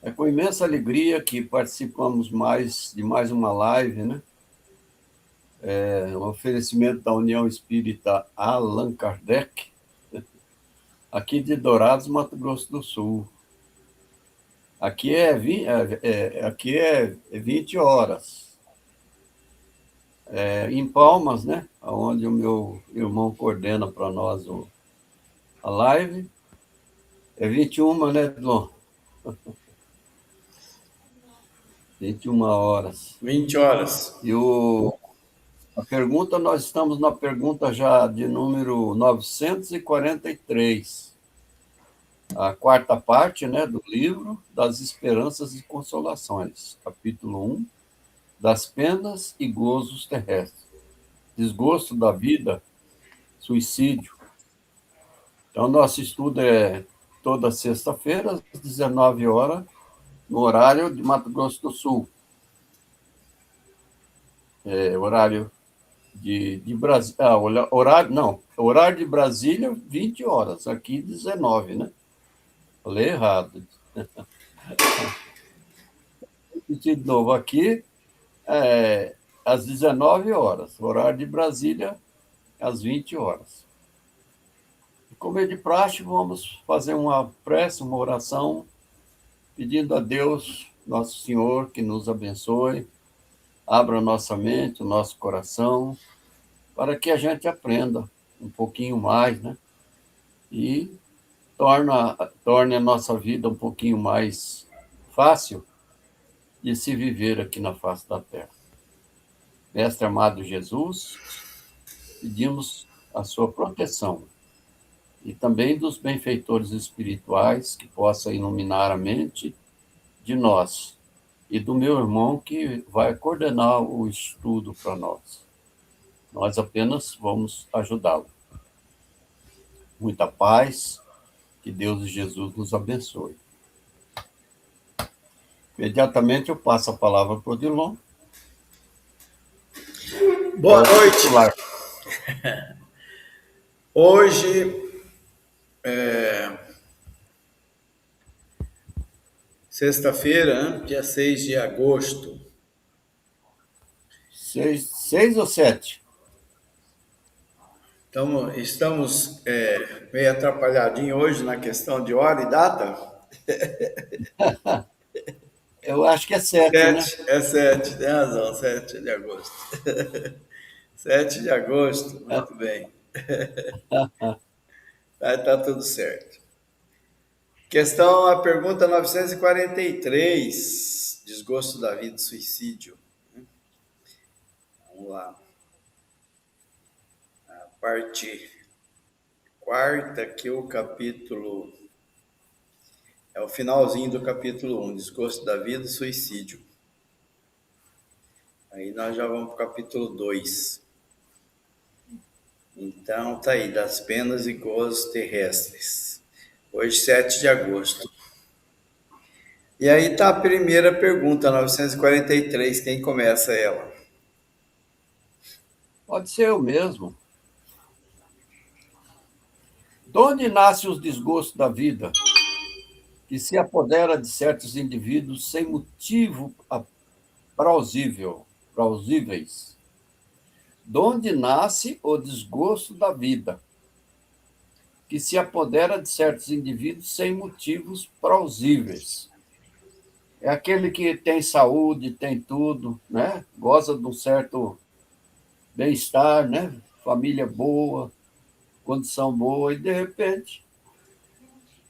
É com imensa alegria que participamos de mais uma live, né? Um oferecimento da União Espírita Allan Kardec, aqui de Dourados, Mato Grosso do Sul. Aqui é 20 horas. Em Palmas, né? Onde o meu irmão coordena para nós a live. É 21, né, Dom? 21 horas. 20 horas. E nós estamos na pergunta já de número 943, a quarta parte, né, do livro das Esperanças e Consolações, capítulo 1, das penas e gozos terrestres, desgosto da vida, suicídio. Então, nosso estudo é toda sexta-feira, às 19 horas, no horário de Mato Grosso do Sul. Horário de Brasília. Horário de Brasília, 20 horas. Aqui, 19, né? Falei errado. De novo, aqui, às 19 horas. Horário de Brasília, às 20 horas. Como é de praxe, vamos fazer uma prece, uma oração, pedindo a Deus, nosso Senhor, que nos abençoe, abra nossa mente, o nosso coração, para que a gente aprenda um pouquinho mais, né? E torne a nossa vida um pouquinho mais fácil de se viver aqui na face da terra. Mestre amado Jesus, pedimos a sua proteção e também dos benfeitores espirituais que possa iluminar a mente de nós e do meu irmão que vai coordenar o estudo para nós. Nós apenas vamos ajudá-lo. Muita paz, que Deus e Jesus nos abençoe. Imediatamente eu passo a palavra para o Odilon. Boa noite. Hoje, sexta-feira, dia 6 de agosto. 6 ou 7? Então, estamos meio atrapalhadinho hoje na questão de hora e data. Eu acho que é 7, né? É 7, tem razão, 7 de agosto. 7 de agosto, muito bem. Tá tudo certo. A pergunta 943, desgosto da vida e suicídio. Vamos lá. A parte quarta, que o capítulo é o finalzinho do capítulo 1, desgosto da vida e suicídio. Aí nós já vamos para o capítulo 2. Então, tá aí, das penas e gozos terrestres. Hoje, 7 de agosto. E aí tá a primeira pergunta, 943, quem começa ela? Pode ser eu mesmo. De onde nascem os desgostos da vida, que se apodera de certos indivíduos sem motivo plausíveis? De onde nasce o desgosto da vida, que se apodera de certos indivíduos sem motivos plausíveis? É aquele que tem saúde, tem tudo, né? Goza de um certo bem-estar, né? Família boa, condição boa, e de repente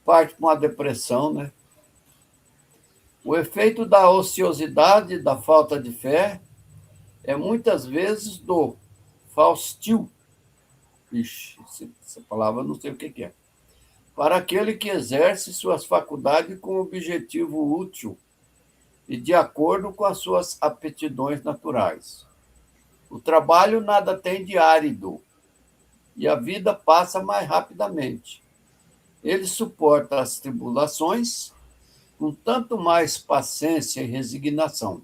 parte para uma depressão, né? O efeito da ociosidade, da falta de fé, é muitas vezes do faustio. Ixi, essa palavra eu não sei o que é. Para aquele que exerce suas faculdades com objetivo útil e de acordo com as suas aptidões naturais. O trabalho nada tem de árido e a vida passa mais rapidamente. Ele suporta as tribulações com tanto mais paciência e resignação.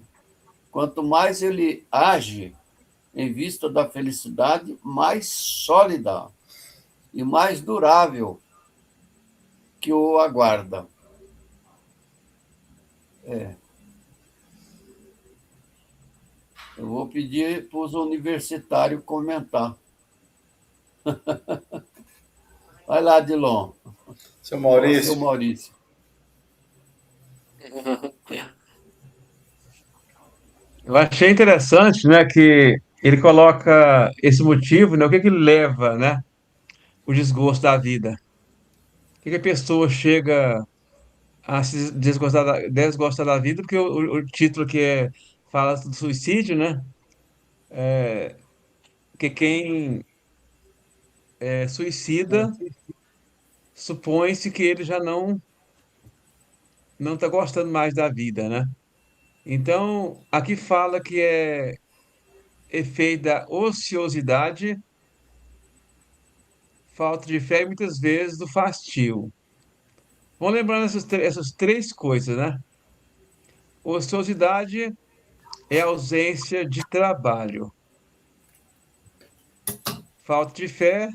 Quanto mais ele age em vista da felicidade mais sólida e mais durável que o aguarda. Eu vou pedir para os universitários comentar. Vai lá, Dilon. Seu Seu Maurício, Maurício. Eu achei interessante, né, que ele coloca esse motivo, né, o que que leva, né, o desgosto da vida. Por que que a pessoa chega a se desgostar da vida? Porque o título fala do suicídio, né? Que quem suicida supõe-se que ele já não está gostando mais da vida, né? Então, aqui fala que é efeito da ociosidade, falta de fé e muitas vezes do fastio. Vamos lembrando essas três coisas, né? Ociosidade é ausência de trabalho. Falta de fé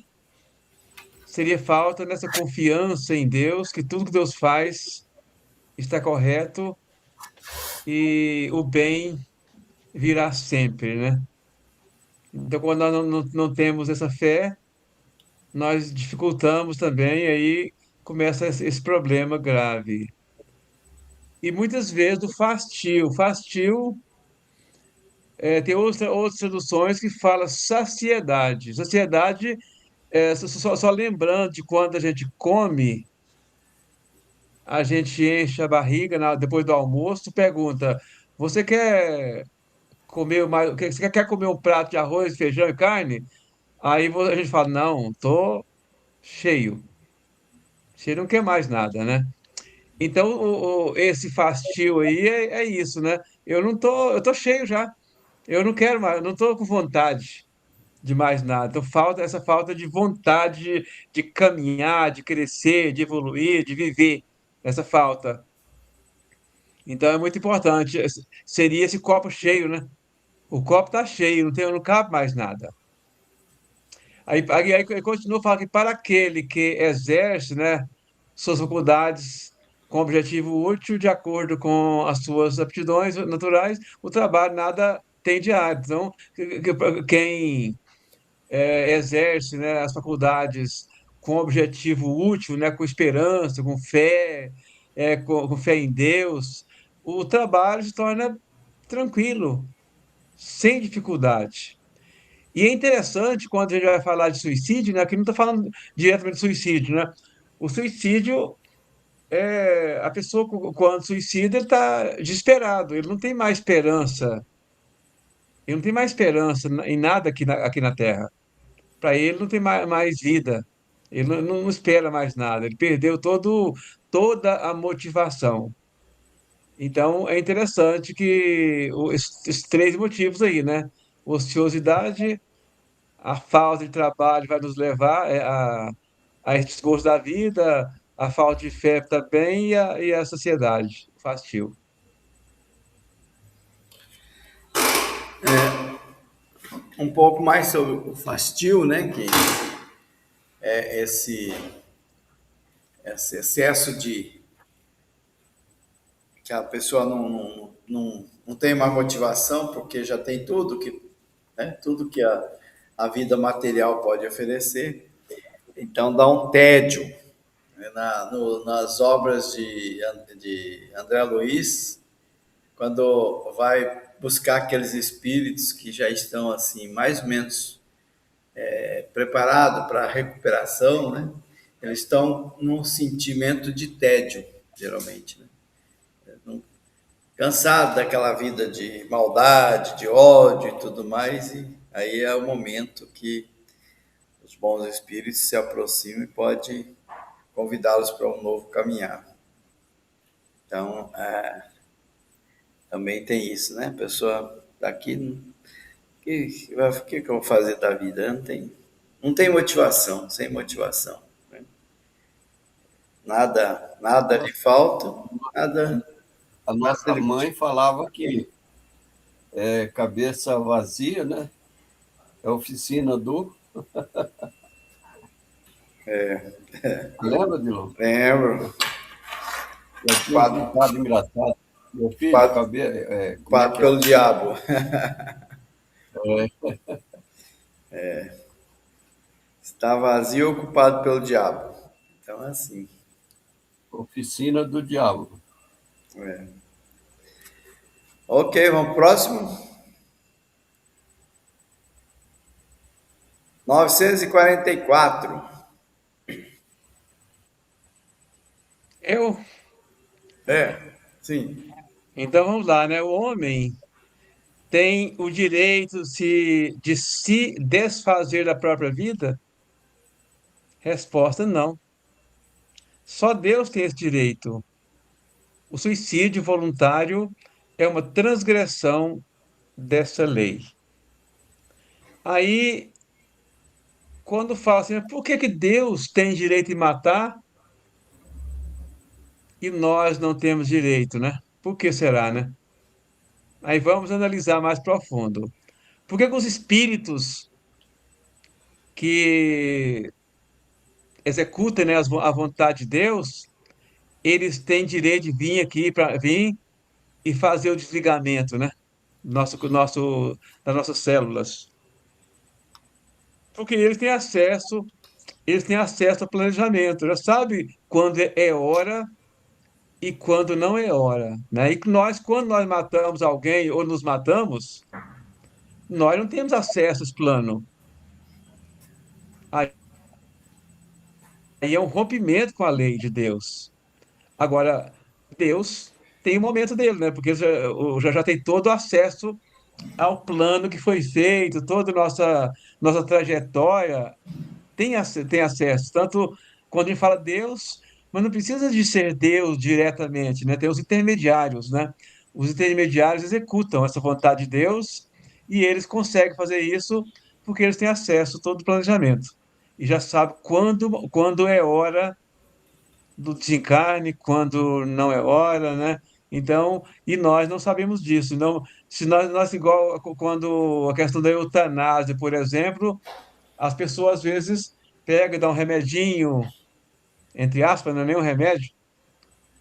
seria falta nessa confiança em Deus, que tudo que Deus faz está correto e o bem virá sempre, né? Então, quando nós não temos essa fé, nós dificultamos também, e aí começa esse problema grave. E muitas vezes o fastio. Fastio tem outras traduções que fala saciedade. Saciedade, só lembrando de quando a gente come, a gente enche a barriga depois do almoço, pergunta: você quer comer mais? Você quer comer um prato de arroz, feijão e carne? Aí a gente fala: não, tô cheio. Você não quer mais nada, né? Então, esse fastio aí é isso, né? Eu tô cheio já. Eu não quero mais, eu não tô com vontade de mais nada. Então, essa falta de vontade de caminhar, de crescer, de evoluir, de viver. Essa falta. Então, é muito importante. Seria esse copo cheio, né? O copo está cheio, não cabe mais nada. Aí continua falando que para aquele que exerce, né, suas faculdades com objetivo útil, de acordo com as suas aptidões naturais, o trabalho nada tem de errado. Então, quem exerce, né, as faculdades com objetivo útil, né, com esperança, com fé, com fé em Deus, o trabalho se torna tranquilo, sem dificuldade. E é interessante quando a gente vai falar de suicídio, né, que não está falando diretamente de suicídio, né? O suicídio a pessoa quando suicida ele está desesperado, ele não tem mais esperança, ele não tem mais esperança em nada aqui na Terra. Para ele não tem mais vida, ele não espera mais nada, ele perdeu toda a motivação. Então é interessante que esses três motivos aí, né? Ociosidade, a falta de trabalho vai nos levar a esse desgosto da vida, a falta de fé também e a sociedade, o fastio. um pouco mais sobre o fastio, né? Que é esse excesso de que a pessoa não tem mais motivação porque já tem tudo tudo que a vida material pode oferecer. Então dá um tédio, né? Nas obras de André Luiz, quando vai buscar aqueles espíritos que já estão assim mais ou menos preparados para a recuperação, né? Eles estão num sentimento de tédio, geralmente, né? Cansado daquela vida de maldade, de ódio e tudo mais, e aí é o momento que os bons espíritos se aproximam e pode convidá-los para um novo caminhar. Então, também tem isso, né? A pessoa daqui, que eu vou fazer da vida? Não tem motivação, sem motivação, né? Nada lhe falta, nada, A nada nossa lhe... mãe falava que cabeça vazia, né? É oficina do. Lembra, Dilon? Lembro. Já tinha um ditado engraçado. Meu filho, Ocupado, como é ocupado que é? pelo diabo. É, Está vazio, ocupado pelo diabo. Então, é assim. oficina do diabo. É. Ok, vamos pro próximo. 944. Eu, Sim. então vamos lá, né? O homem tem o direito de se desfazer da própria vida? Resposta: não. Só Deus tem esse direito. O suicídio voluntário é uma transgressão dessa lei. Aí, quando fala assim, por que que Deus tem direito de matar e nós não temos direito, né? Por que será, né? Aí vamos analisar mais profundo. Por que que os espíritos que executam, né, a vontade de Deus, eles têm direito de vir aqui para vir e fazer o desligamento, né? Das nossas células. Porque eles têm acesso ao planejamento, já sabe quando é hora e quando não é hora, né? E nós, quando nós matamos alguém ou nos matamos, nós não temos acesso a esse plano. Aí é um rompimento com a lei de Deus. Agora, Deus tem o momento dele, né? Porque já tem todo o acesso ao plano que foi feito, toda a nossa trajetória tem acesso. Tanto quando a gente fala Deus, mas não precisa de ser Deus diretamente, né? Tem os intermediários, né? Os intermediários executam essa vontade de Deus e eles conseguem fazer isso porque eles têm acesso a todo o planejamento. E já sabe quando é hora do desencarne, quando não é hora, né? Então, e nós não sabemos disso. Não, se nós igual quando a questão da eutanásia, por exemplo, as pessoas às vezes pegam e dão um remedinho, entre aspas, não é nem um remédio,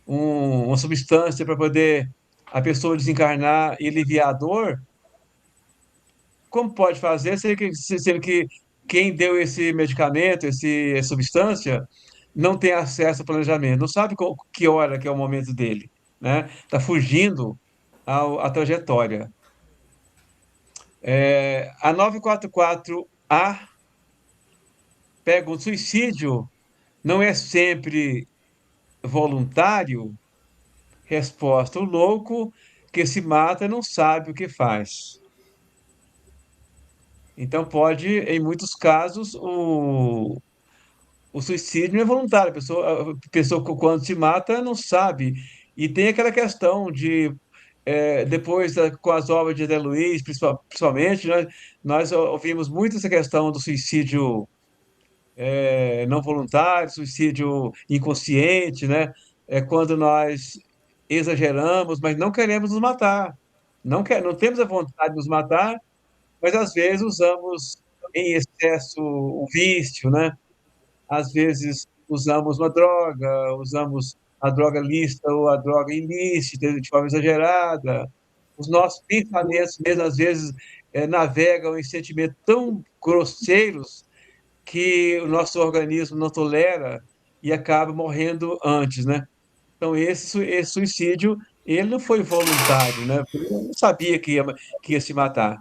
uma substância para poder a pessoa desencarnar e aliviar a dor. Como pode fazer sendo que quem deu esse medicamento, essa substância, não tem acesso ao planejamento, não sabe que hora que é o momento dele, né? Está fugindo à trajetória. A 944A pergunta: suicídio não é sempre voluntário? Resposta: o louco que se mata não sabe o que faz. Então, pode, em muitos casos, o suicídio não é voluntário. A pessoa, quando se mata, não sabe. E tem aquela questão de, depois, com as obras de André Luiz, principalmente, nós ouvimos muito essa questão do suicídio não voluntário, suicídio inconsciente, né? É quando nós exageramos, mas não queremos nos matar. Não temos a vontade de nos matar, mas às vezes usamos em excesso o vício, né? Às vezes usamos uma droga, usamos a droga lícita ou a droga ilícita de forma exagerada. Os nossos pensamentos, mesmo às vezes, navegam em sentimentos tão grosseiros que o nosso organismo não tolera e acaba morrendo antes, né? Então, esse suicídio, ele não foi voluntário, né? Ele não sabia que ia se matar.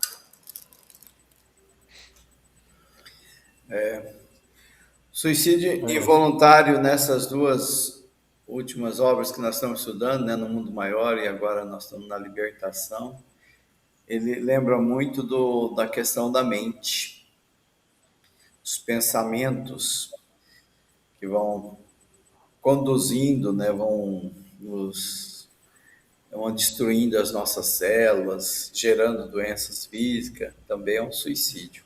Suicídio É, involuntário nessas duas últimas obras que nós estamos estudando, né, no Mundo Maior e agora nós estamos na Libertação, ele lembra muito da questão da mente, os pensamentos que vão conduzindo, né, vão destruindo as nossas células, gerando doenças físicas, também é um suicídio.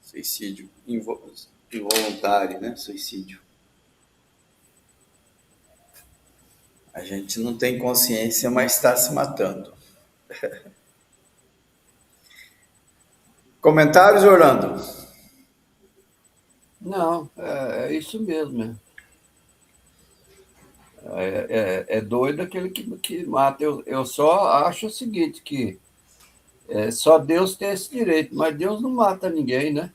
Suicídio involuntário, né? Suicídio. A gente não tem consciência, mas está se matando. Comentários, Orlando? não, é isso mesmo. É doido aquele que mata. Eu só acho o seguinte, que só Deus tem esse direito, mas Deus não mata ninguém, né?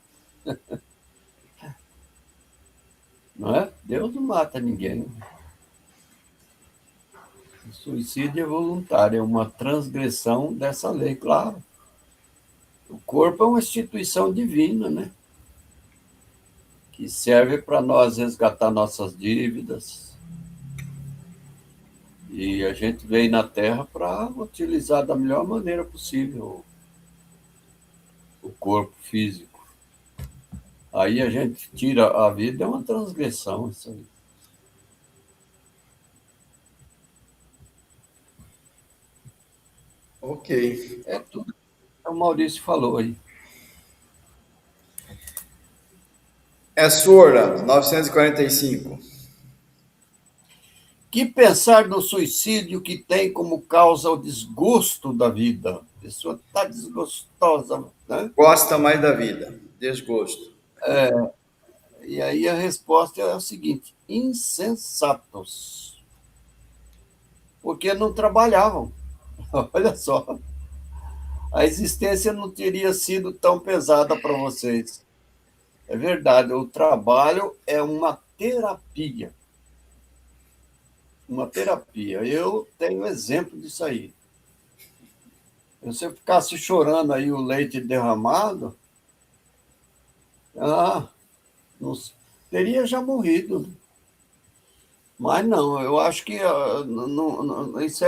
Não é? Deus não mata ninguém. O suicídio é voluntário, é uma transgressão dessa lei, claro. O corpo é uma instituição divina, né? Que serve para nós resgatar nossas dívidas. E a gente veio na Terra para utilizar da melhor maneira possível o corpo físico. Aí a gente tira a vida, é uma transgressão isso aí. Ok. É tudo que o Maurício falou aí. É Sora, 945. Que pensar no suicídio que tem como causa o desgosto da vida? A pessoa está desgostosa, né? Gosta mais da vida. Desgosto. E aí a resposta é a seguinte: insensatos, porque não trabalhavam. Olha só, a existência não teria sido tão pesada para vocês. É verdade, o trabalho é uma terapia. Uma terapia. Eu tenho exemplo disso aí. Se você ficasse chorando aí o leite derramado, ah, não, teria já morrido. Mas não, eu acho que isso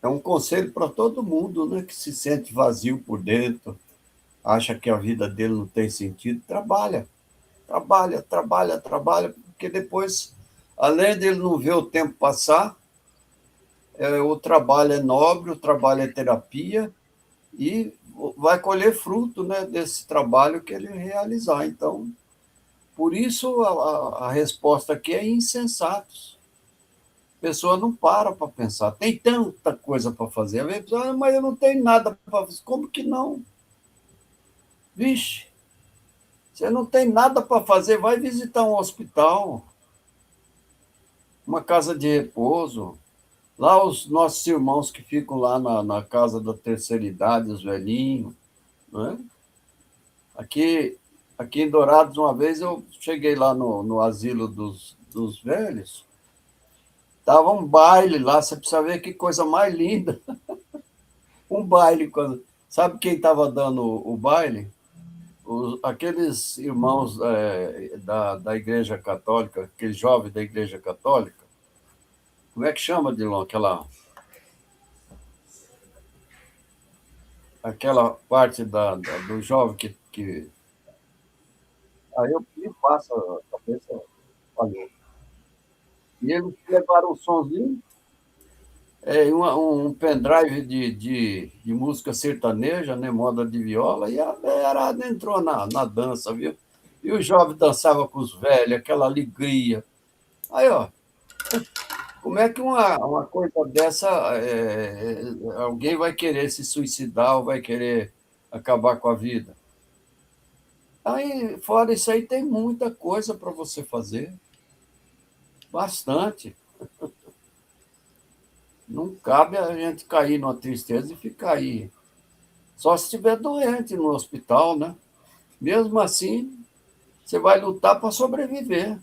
é um conselho para todo mundo, né, que se sente vazio por dentro, acha que a vida dele não tem sentido. Trabalha, trabalha, trabalha, trabalha, porque depois, além dele não ver o tempo passar, o trabalho é nobre, o trabalho é terapia, e vai colher fruto, né, desse trabalho que ele realizar. Então, por isso a resposta aqui é insensatos. A pessoa não para pensar. Tem tanta coisa para fazer. A pessoa, mas eu não tenho nada para fazer. Como que não? Vixe, você não tem nada para fazer, vai visitar um hospital, uma casa de repouso. Lá os nossos irmãos que ficam lá na casa da terceira idade, os velhinhos, né? Aqui, aqui em Dourados, uma vez eu cheguei lá no asilo dos velhos, tava um baile lá, você precisa ver que coisa mais linda. Um baile. Sabe quem estava dando o baile? Aqueles irmãos da Igreja Católica, aqueles jovens da Igreja Católica. Como é que chama, Dilon? Aquela parte do jovem que. Aí eu me passo a cabeça. Falou. E eles levaram um sonzinho, um pendrive de música sertaneja, né, moda de viola, e a beirada entrou na dança, viu? E o jovem dançava com os velhos, aquela alegria. Aí, ó, como é que uma coisa dessa alguém vai querer se suicidar ou vai querer acabar com a vida? Aí, fora isso aí, tem muita coisa para você fazer, bastante. Não cabe a gente cair numa tristeza e ficar aí. Só se estiver doente no hospital, né? Mesmo assim, você vai lutar para sobreviver.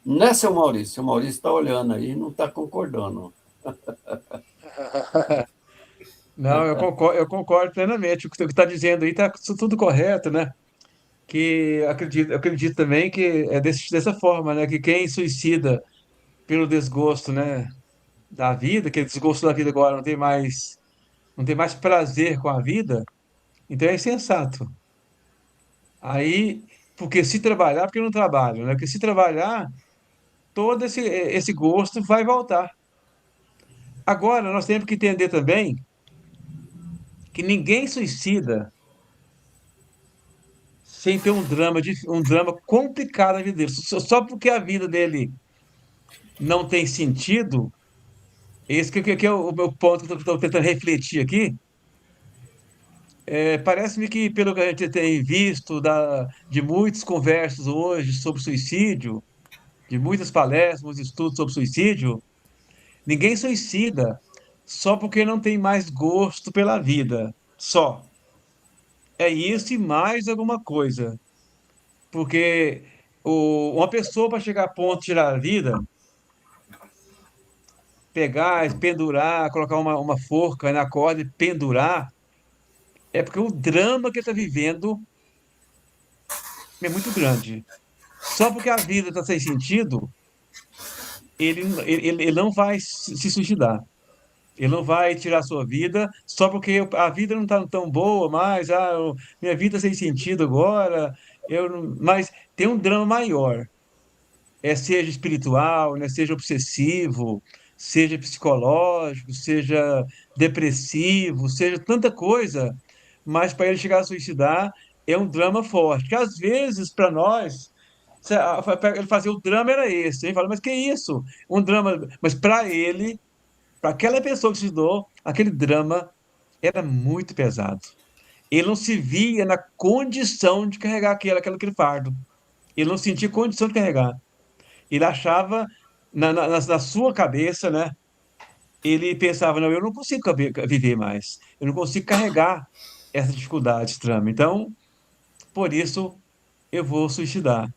Não é, seu Maurício? Seu Maurício está olhando aí e não está concordando. Não, eu concordo plenamente. O que você está dizendo aí está tudo correto, né? Que eu acredito também que é dessa forma, né? Que quem suicida pelo desgosto, né, da vida, que é desgosto da vida agora não tem mais prazer com a vida, então é insensato. Aí, porque se trabalhar, porque eu não trabalho, né? Porque se trabalhar, todo esse gosto vai voltar. Agora, nós temos que entender também que ninguém suicida sem ter um drama complicado na vida dele. Só porque a vida dele não tem sentido, esse que é o meu ponto que eu estou tentando refletir aqui. Parece-me que, pelo que a gente tem visto de muitas conversas hoje sobre suicídio, de muitas palestras, muitos estudos sobre suicídio, ninguém suicida só porque não tem mais gosto pela vida. Só. É isso e mais alguma coisa. Porque uma pessoa, para chegar a ponto de tirar a vida, pegar, pendurar, colocar uma forca na corda e pendurar, é porque o drama que ele está vivendo é muito grande. Só porque a vida está sem sentido, ele não vai se suicidar. Ele não vai tirar a sua vida só porque a vida não está tão boa mais, minha vida sem sentido agora, mas tem um drama maior. Seja espiritual, né, seja obsessivo, seja psicológico, seja depressivo, seja tanta coisa, mas para ele chegar a suicidar é um drama forte. Que às vezes, para nós, ele fazer o drama era esse. Ele fala, mas que isso? Um drama. Mas para ele, para aquela pessoa que se suicidou, aquele drama era muito pesado. Ele não se via na condição de carregar aquele fardo. Ele não sentia condição de carregar. Ele achava, na sua cabeça, né? Ele pensava, não, eu não consigo viver mais. Eu não consigo carregar essa dificuldade extrema. Então, por isso, eu vou suicidar.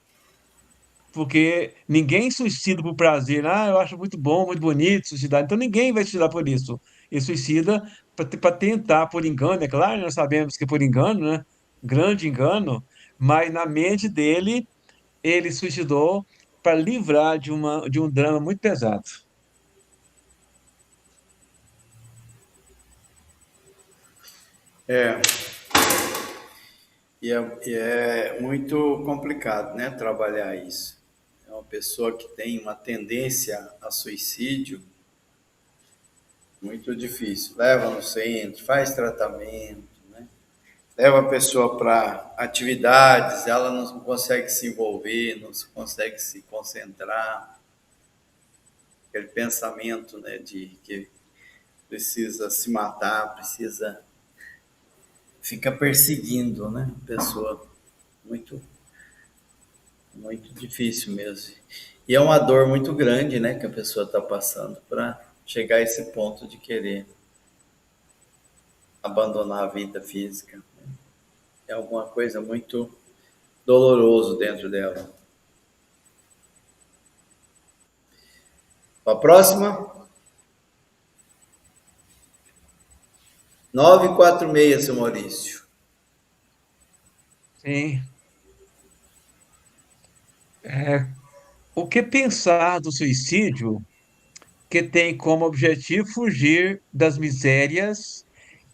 Porque ninguém suicida por prazer. Eu acho muito bom, muito bonito suicidar. Então, ninguém vai suicidar por isso. Ele suicida para tentar, por engano, é claro, nós sabemos que é por engano, né? Grande engano, mas na mente dele, ele suicidou para livrar de um drama muito pesado. É, e é muito complicado, né, trabalhar isso. É uma pessoa que tem uma tendência a suicídio, muito difícil. Leva no centro, faz tratamento, né? Leva a pessoa para atividades, ela não consegue se envolver, não consegue se concentrar. Aquele pensamento, né, de que precisa se matar, precisa fica perseguindo, né, a pessoa. Muito, muito difícil mesmo. E é uma dor muito grande, né, que a pessoa está passando para chegar a esse ponto de querer abandonar a vida física. É alguma coisa muito doloroso dentro dela. A próxima, 946, seu Maurício. Sim. É, o que pensar do suicídio que tem como objetivo fugir das misérias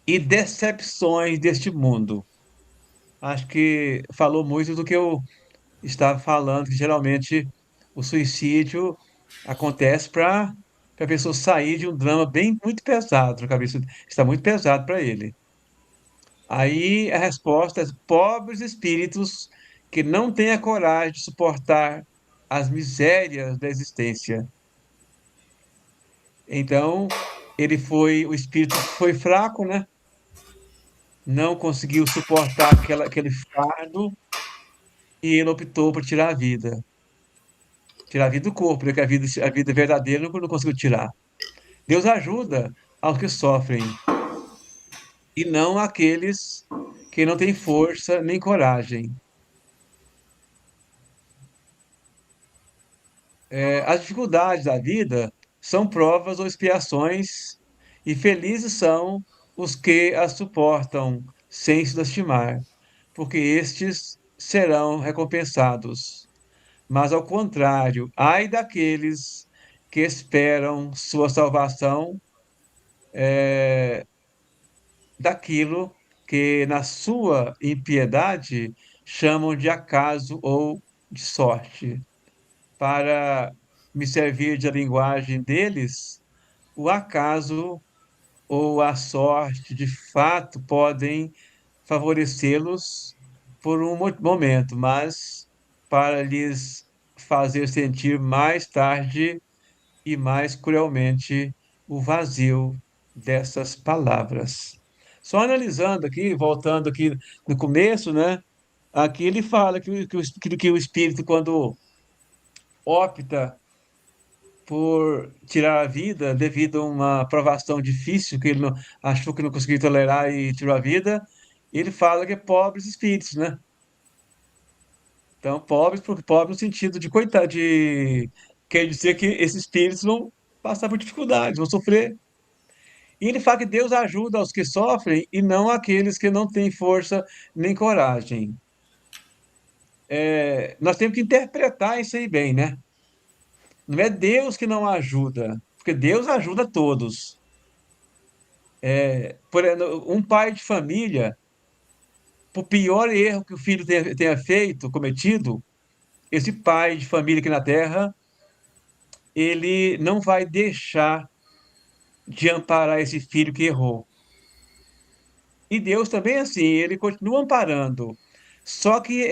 e decepções deste mundo? Acho que falou muito do que eu estava falando, que geralmente o suicídio acontece para a pessoa sair de um drama bem muito pesado, a cabeça está muito pesado para ele. Aí a resposta é: pobres espíritos que não têm a coragem de suportar as misérias da existência. Então, o espírito foi fraco, né? Não conseguiu suportar aquele fardo e ele optou por tirar a vida. Tirar a vida do corpo, porque a vida verdadeira não conseguiu tirar. Deus ajuda aos que sofrem e não aqueles que não têm força nem coragem. As dificuldades da vida são provas ou expiações, e felizes são os que as suportam sem se lastimar, porque estes serão recompensados. Mas, ao contrário, ai daqueles que esperam sua salvação daquilo que, na sua impiedade, chamam de acaso ou de sorte. Para me servir de linguagem deles, o acaso ou a sorte, de fato, podem favorecê-los por um momento, mas para lhes fazer sentir mais tarde e mais cruelmente o vazio dessas palavras. Só analisando aqui, voltando aqui no começo, né? Aqui ele fala que o espírito, quando opta por tirar a vida devido a uma provação difícil que ele não, achou que não conseguia tolerar e tirou a vida, ele fala que é pobres espíritos, né? Então, pobres, porque pobre no sentido de coitado, quer dizer que esses espíritos vão passar por dificuldades, vão sofrer. E ele fala que Deus ajuda os que sofrem e não aqueles que não têm força nem coragem. Nós temos que interpretar isso aí bem, né? Não é Deus que não ajuda, porque Deus ajuda todos. Por exemplo, um pai de família, por pior erro que o filho tenha feito, cometido, esse pai de família aqui na Terra, ele não vai deixar de amparar esse filho que errou. E Deus também, assim, ele continua amparando. Só que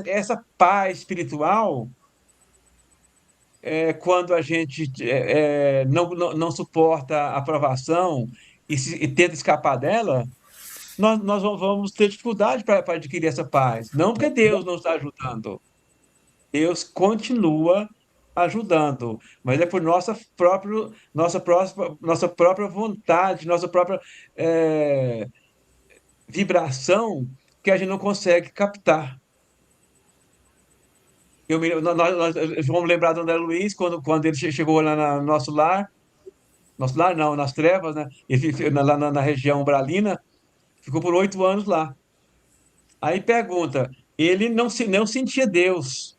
essa paz espiritual, quando a gente não suporta a aprovação e tenta escapar dela, nós vamos ter dificuldade para adquirir essa paz. Não porque Deus não está ajudando. Deus continua ajudando, mas é por nossa própria vontade, nossa própria é, vibração que a gente não consegue captar. Nós vamos lembrar do André Luiz quando ele chegou lá no nosso lar não, nas trevas, né? Ele lá na região umbralina, ficou por 8 anos lá. Aí pergunta, ele não sentia Deus.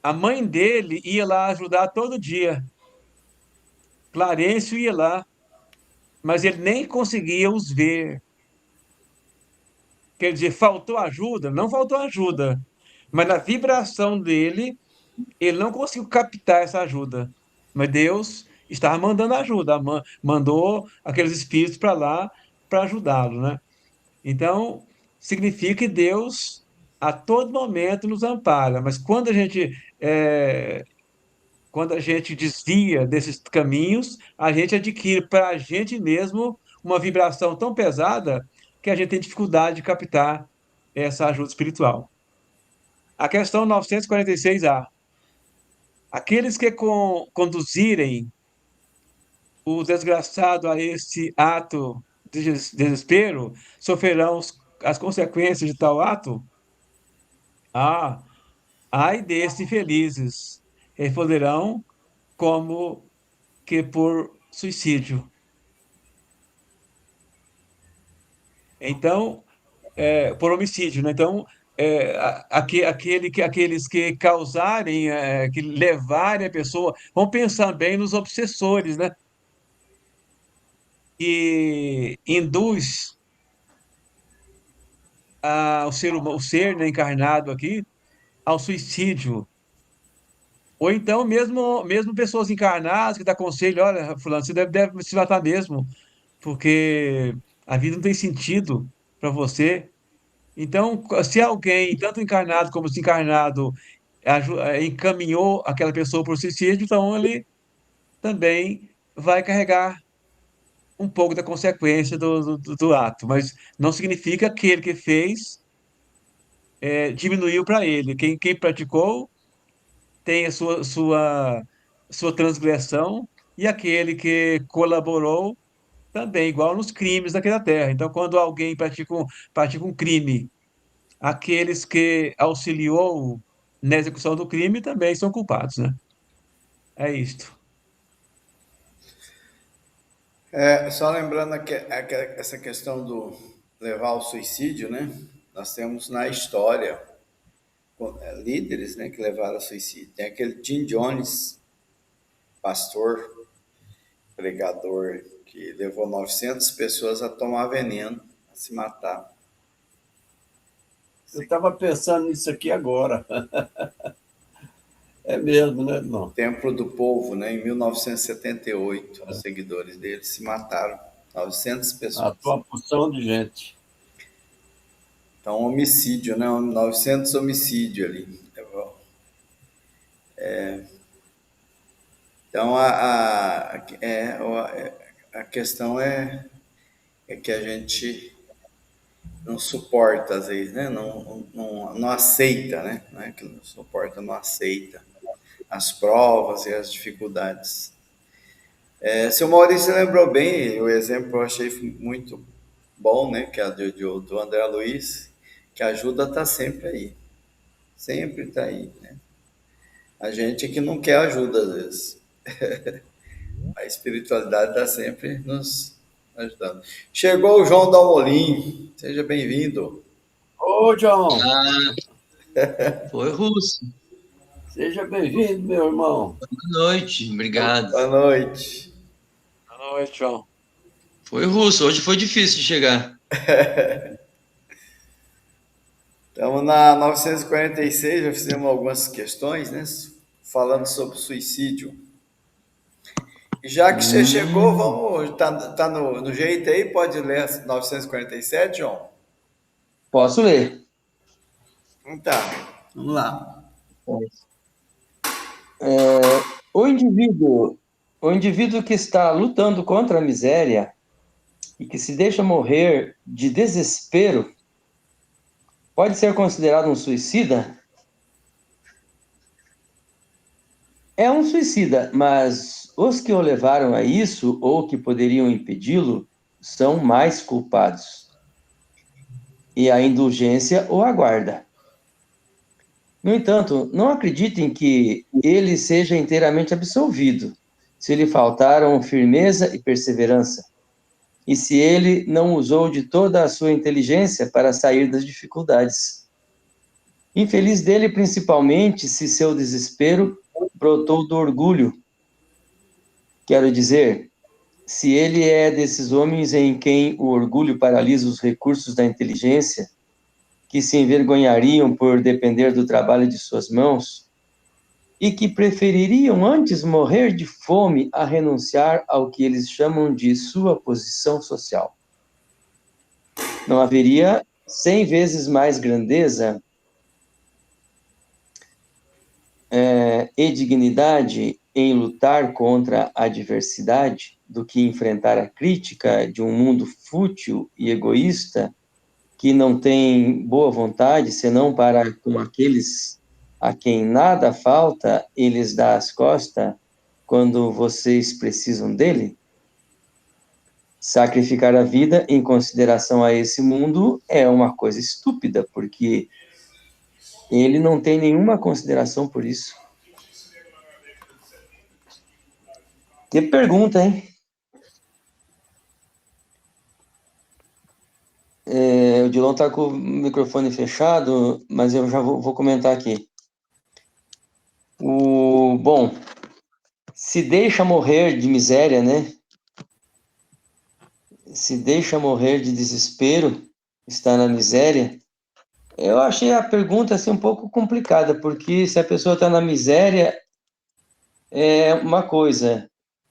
A mãe dele ia lá ajudar todo dia. Clarencio ia lá, mas ele nem conseguia os ver. Quer dizer, faltou ajuda? Não faltou ajuda. Mas na vibração dele, ele não conseguiu captar essa ajuda. Mas Deus estava mandando ajuda, mandou aqueles espíritos para lá para ajudá-lo, né? Então, significa que Deus a todo momento nos ampara. Mas quando a gente desvia desses caminhos, a gente adquire para a gente mesmo uma vibração tão pesada que a gente tem dificuldade de captar essa ajuda espiritual. A questão 946A. Aqueles que conduzirem o desgraçado a este ato de desespero sofrerão as consequências de tal ato? Ah, ai destes felizes, responderão como que por suicídio. Então, por homicídio, né? Então, aqueles que causarem, que levarem a pessoa, vamos pensar bem nos obsessores, né? Que induz o ser, né, encarnado aqui ao suicídio. Ou então, mesmo pessoas encarnadas que dão conselho, olha, fulano, você deve se matar mesmo, porque a vida não tem sentido para você. Então, se alguém, tanto encarnado como desencarnado, encaminhou aquela pessoa para o suicídio, então ele também vai carregar um pouco da consequência do ato. Mas não significa que aquele que fez diminuiu para ele. Quem praticou tem a sua transgressão, e aquele que colaborou também, igual nos crimes aqui da Terra. Então, quando alguém pratica um crime, aqueles que auxiliou na execução do crime também são culpados, né? É isto. Só lembrando essa questão do levar ao suicídio, né? Nós temos na história líderes, né, que levaram ao suicídio. Tem aquele Jim Jones, pastor, pregador, que levou 900 pessoas a tomar veneno, a se matar. Eu estava pensando nisso aqui agora. É mesmo, né, irmão? Templo do Povo, né, em 1978, os seguidores dele se mataram, 900 A pessoas. tua porção de gente. Então, homicídio, né, 900 homicídio ali. Então, A questão é que a gente não suporta, às vezes, né? Não aceita, né? Não é que não suporta, não aceita as provas e as dificuldades. Seu Maurício lembrou bem, o exemplo eu achei muito bom, né? Que é do André Luiz, que a ajuda está sempre aí. Sempre está aí, né? A gente é que não quer ajuda, às vezes. A espiritualidade está sempre nos ajudando. Chegou o João Dalmolin, seja bem-vindo. Ô, João, Ah, foi russo. seja bem-vindo, meu irmão. Boa noite, obrigado. Boa noite. Boa noite, João. Foi russo, hoje foi difícil de chegar. Estamos na 946, já fizemos algumas questões, né? Falando sobre suicídio. E já que você chegou, vamos. Tá no jeito aí? Pode ler as 947, João? Posso ler. Então, vamos lá. O indivíduo que está lutando contra a miséria e que se deixa morrer de desespero pode ser considerado um suicida? É um suicida, mas os que o levaram a isso ou que poderiam impedi-lo são mais culpados. E a indulgência o aguarda. No entanto, não acreditem que ele seja inteiramente absolvido, se lhe faltaram firmeza e perseverança, e se ele não usou de toda a sua inteligência para sair das dificuldades. Infeliz dele, principalmente, se seu desespero brotou do orgulho. Quero dizer, se ele é desses homens em quem o orgulho paralisa os recursos da inteligência, que se envergonhariam por depender do trabalho de suas mãos, e que prefeririam antes morrer de fome a renunciar ao que eles chamam de sua posição social. Não haveria 100 vezes mais grandeza e dignidade em lutar contra a adversidade do que enfrentar a crítica de um mundo fútil e egoísta que não tem boa vontade senão para com aqueles a quem nada falta, eles dá as costas quando vocês precisam dele? Sacrificar a vida em consideração a esse mundo é uma coisa estúpida, porque ele não tem nenhuma consideração por isso. Que pergunta, hein? O Dilon está com o microfone fechado, mas eu já vou comentar aqui. Bom, se deixa morrer de miséria, né? Se deixa morrer de desespero, está na miséria. Eu achei a pergunta assim, um pouco complicada, porque se a pessoa está na miséria, é uma coisa,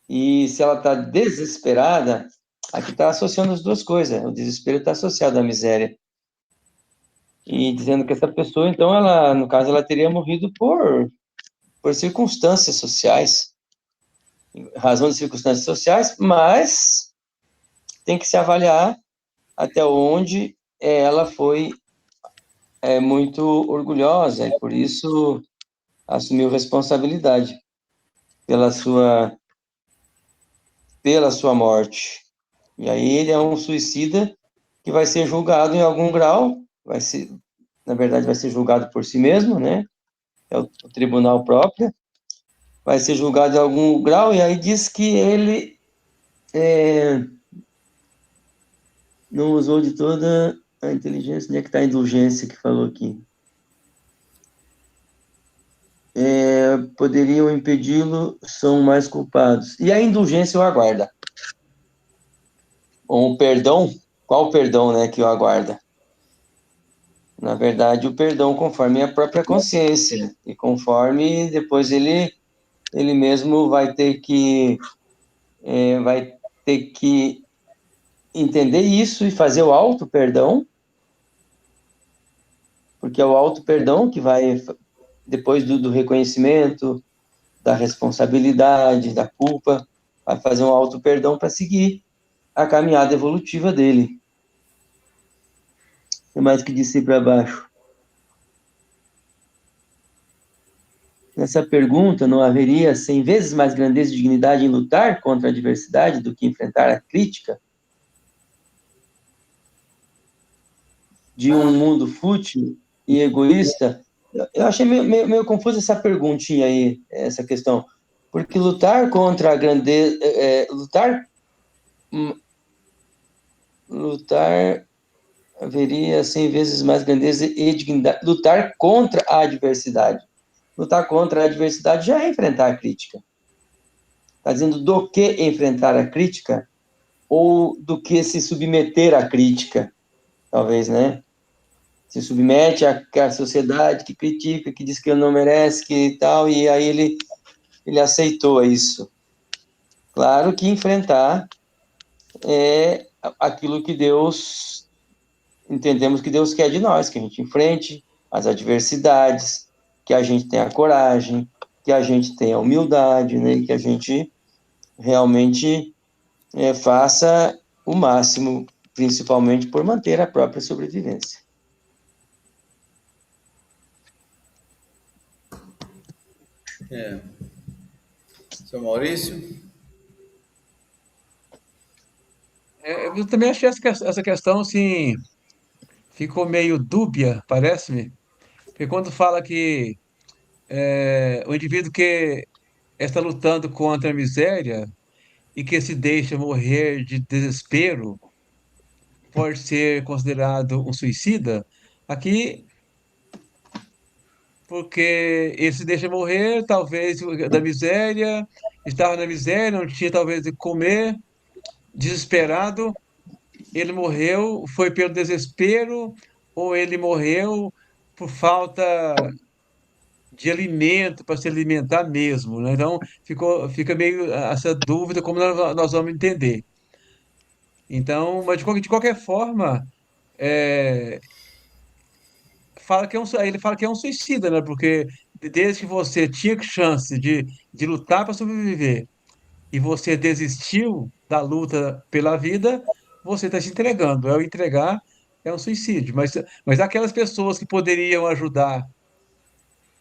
e se ela está desesperada, aqui está associando as duas coisas. O desespero está associado à miséria. E dizendo que essa pessoa, então, ela, no caso, ela teria morrido por circunstâncias sociais, razão de circunstâncias sociais, mas tem que se avaliar até onde ela foi muito orgulhosa e por isso assumiu responsabilidade pela sua morte. E aí ele é um suicida que vai ser julgado em algum grau, na verdade vai ser julgado por si mesmo, né? É o tribunal próprio, vai ser julgado em algum grau e aí diz que ele não usou de toda a inteligência. Onde é que está a indulgência que falou aqui? Poderiam impedi-lo, são mais culpados. E a indulgência o aguarda. Ou o perdão, qual o perdão, né, que o aguarda? Na verdade, o perdão conforme a própria consciência, e conforme depois ele mesmo vai ter que entender isso e fazer o auto-perdão, porque é o auto-perdão que vai, depois do reconhecimento, da responsabilidade, da culpa, vai fazer um auto-perdão para seguir a caminhada evolutiva dele. Tem mais que descer para baixo. Nessa pergunta, não haveria 100 vezes mais grandeza e dignidade em lutar contra a adversidade do que enfrentar a crítica de um mundo fútil e egoísta? Eu achei meio confusa essa perguntinha aí, essa questão. Porque lutar contra a grandeza... lutar haveria 100 vezes mais grandeza e dignidade. Lutar contra a adversidade. Lutar contra a adversidade já é enfrentar a crítica. Está dizendo do que enfrentar a crítica ou do que se submeter à crítica, talvez, né? Se submete à sociedade que critica, que diz que ele não merece, que tal, e aí ele aceitou isso. Claro que enfrentar é aquilo que Deus, entendemos que Deus quer de nós, que a gente enfrente as adversidades, que a gente tenha coragem, que a gente tenha humildade, né? Que a gente realmente faça o máximo, principalmente por manter a própria sobrevivência. Seu Maurício? Eu também achei essa questão, assim, ficou meio dúbia, parece-me, porque quando fala que o indivíduo que está lutando contra a miséria e que se deixa morrer de desespero pode ser considerado um suicida, aqui, porque ele se deixa morrer, talvez da miséria, estava na miséria, não tinha talvez de comer, desesperado, ele morreu, foi pelo desespero, ou ele morreu por falta de alimento para se alimentar mesmo, né? Então, fica meio essa dúvida como nós vamos entender. Então, mas de qualquer forma, é, ele fala que é um suicida, né? Porque desde que você tinha chance de lutar para sobreviver e você desistiu da luta pela vida, você está se entregando. O entregar é um suicídio. Mas aquelas pessoas que poderiam ajudar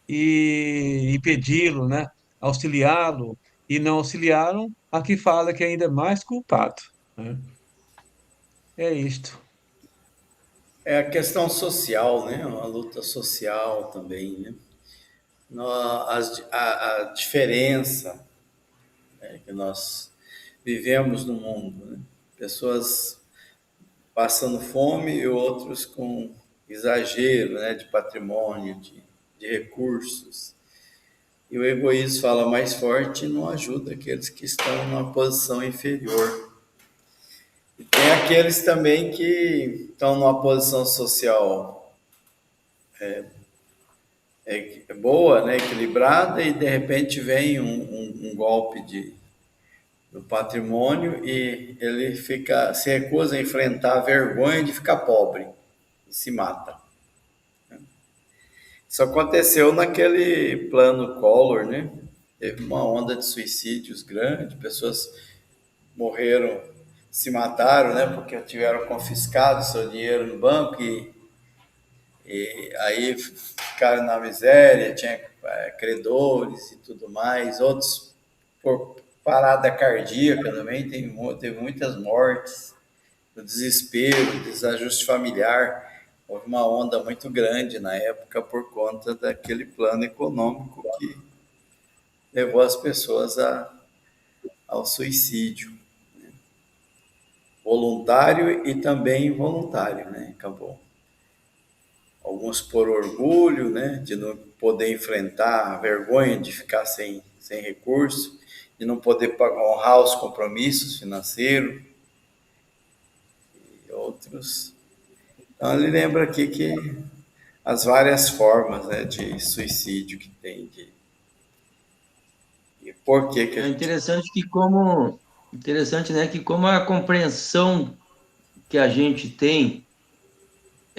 e impedi-lo, né? Auxiliá-lo e não auxiliaram, aqui fala que é ainda mais culpado, né? É isto. É a questão social, né? Uma luta social também, né? A diferença, né, que nós vivemos no mundo, né? Pessoas passando fome e outros com exagero, né, de patrimônio, de recursos. E o egoísmo fala mais forte e não ajuda aqueles que estão numa posição inferior. E tem aqueles também que estão numa posição social boa, né, equilibrada, e de repente vem um golpe do patrimônio e ele se recusa a enfrentar a vergonha de ficar pobre e se mata. Isso aconteceu naquele plano Collor, né? Teve uma onda de suicídios grande, pessoas morreram, se mataram, né? Porque tiveram confiscado seu dinheiro no banco e aí ficaram na miséria, tinha credores e tudo mais, outros por parada cardíaca também, teve muitas mortes, o desespero, desajuste familiar. Houve uma onda muito grande na época por conta daquele plano econômico que levou as pessoas ao suicídio, voluntário e também involuntário, né? Acabou. Alguns por orgulho, né? De não poder enfrentar a vergonha de ficar sem recurso, de não poder honrar os compromissos financeiros, e outros. Então ele lembra aqui que as várias formas, né, de suicídio que tem, e por que a É gente... interessante, né, que como a compreensão que a gente tem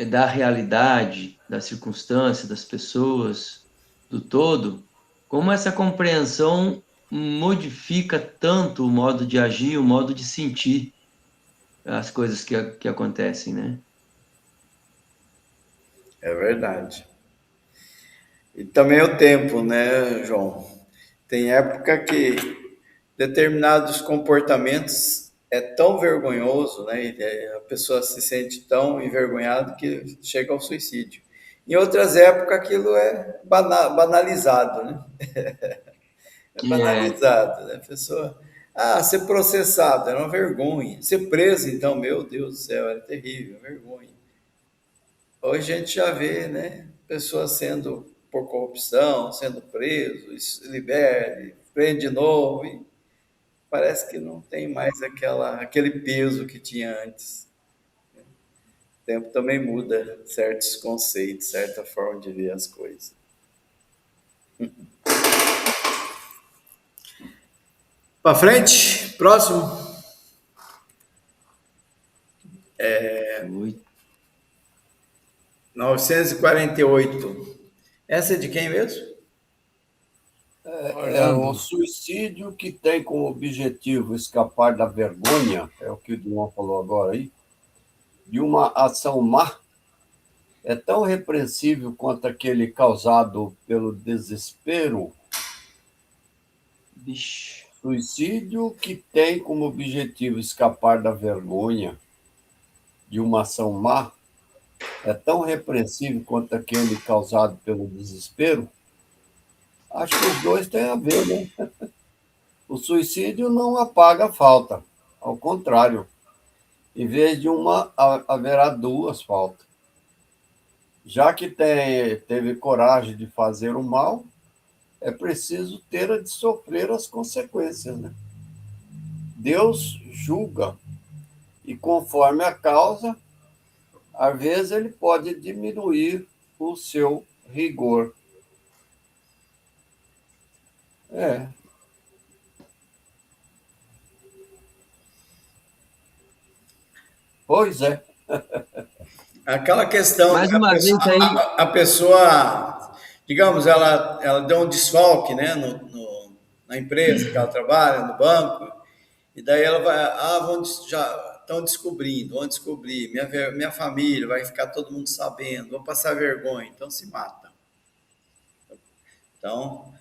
da realidade, da circunstância, das pessoas, do todo, como essa compreensão modifica tanto o modo de agir, o modo de sentir as coisas que acontecem, né? É verdade. E também o tempo, né, João? Tem época que determinados comportamentos é tão vergonhoso, né? E a pessoa se sente tão envergonhada que chega ao suicídio. Em outras épocas aquilo é banalizado, né? É É, banalizado, né? A pessoa, ser processado era uma vergonha. Ser preso, então, meu Deus do céu, era terrível, vergonha. Hoje a gente já vê, né, pessoas sendo por corrupção, sendo preso, libera, prende de novo, e parece que não tem mais aquele peso que tinha antes. O tempo também muda certos conceitos, certa forma de ver as coisas. Para frente, próximo. muito 948. Essa é de quem mesmo? É o Orlando. suicídio que tem como objetivo escapar da vergonha, é o que o Dumont falou agora aí, de uma ação má, é tão repreensível quanto aquele causado pelo desespero. Vixe. Suicídio que tem como objetivo escapar da vergonha de uma ação má é tão repreensível quanto aquele causado pelo desespero. Acho que os dois têm a ver, né? O suicídio não apaga a falta, ao contrário, em vez de uma, haverá duas faltas. Já que teve coragem de fazer o mal, é preciso ter a de sofrer as consequências, né? Deus julga e, conforme a causa, às vezes ele pode diminuir o seu rigor. É, pois é. Aquela questão Mais uma vez aí, a pessoa, digamos, ela deu um desfalque, né, na empresa que ela trabalha, no banco, e daí ela vai, já estão descobrindo, vão descobrir, minha família, vai ficar todo mundo sabendo, vou passar vergonha, então se mata. Então,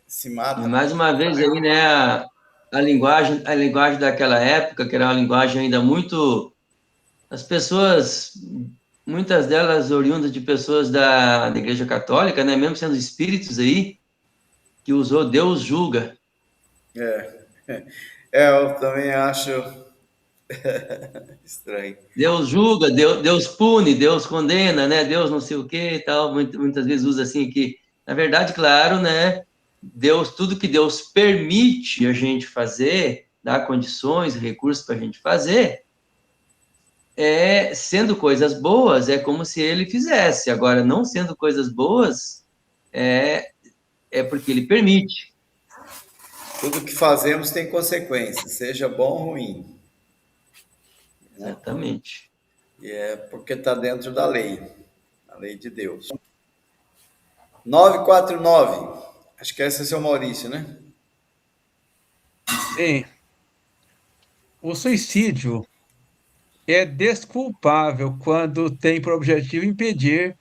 se e mata. mais uma vez aí, né, a linguagem daquela época, que era uma linguagem ainda muito, as pessoas, muitas delas oriundas de pessoas da Igreja Católica, né, mesmo sendo espíritos aí, que usou Deus julga. É, eu também acho estranho. Deus julga, Deus pune, Deus condena, né? Deus não sei o que e tal. Muitas vezes usa assim que, na verdade, claro, né? Deus, tudo que Deus permite a gente fazer, dá condições, recursos para a gente fazer, sendo coisas boas, é como se ele fizesse. Agora, não sendo coisas boas, é, é porque ele permite. Tudo que fazemos tem consequências, seja bom ou ruim, né? Exatamente. E é porque está dentro da lei, a lei de Deus. 949. Acho que esse é o seu Maurício, né? Sim, o suicídio é desculpável quando tem por objetivo impedir